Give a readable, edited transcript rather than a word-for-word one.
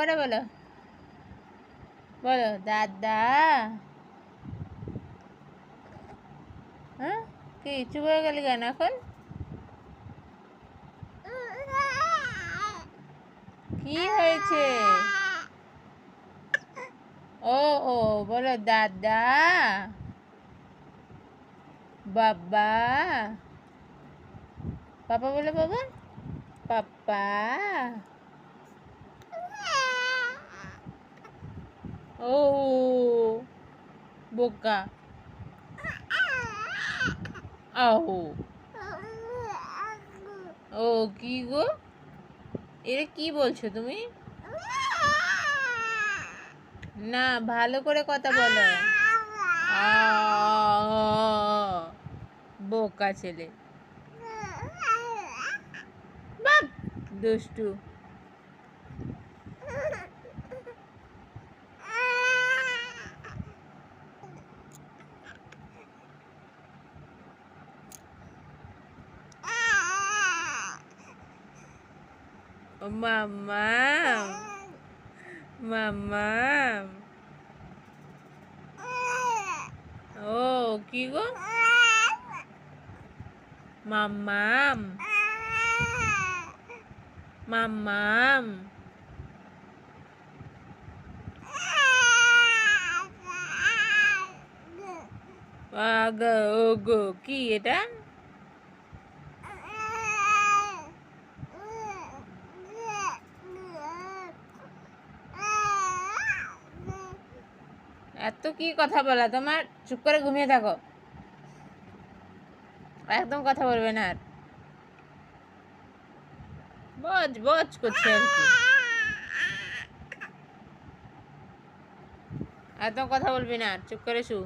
করে বলো, বলো দাদা। হ্যাঁ, কি চুপ হয়ে গেলি কেন এখন? কি হয়েছে? ও ও, বলো দাদা, বাবা। পাপা বলো, বাবা, পাপা। ও বোকা। আহো। ও কি গো, এটা কি বলছো তুমি? না, ভালো করে কথা বলো। বোকা ছেলে, বাপ, দুষ্টু। মাম্মা, মাম্মা। ও কি গো, মাম্মাম, মাম্মাম। আগো গো, কি এটা? এত কি কথা বলা তোমার? চুপ করে ঘুমিয়ে থাকো, একদম কথা বলবে না আর। বজ বজ করছে আর কি, একদম কথা বলবি না, চুপ করে শু।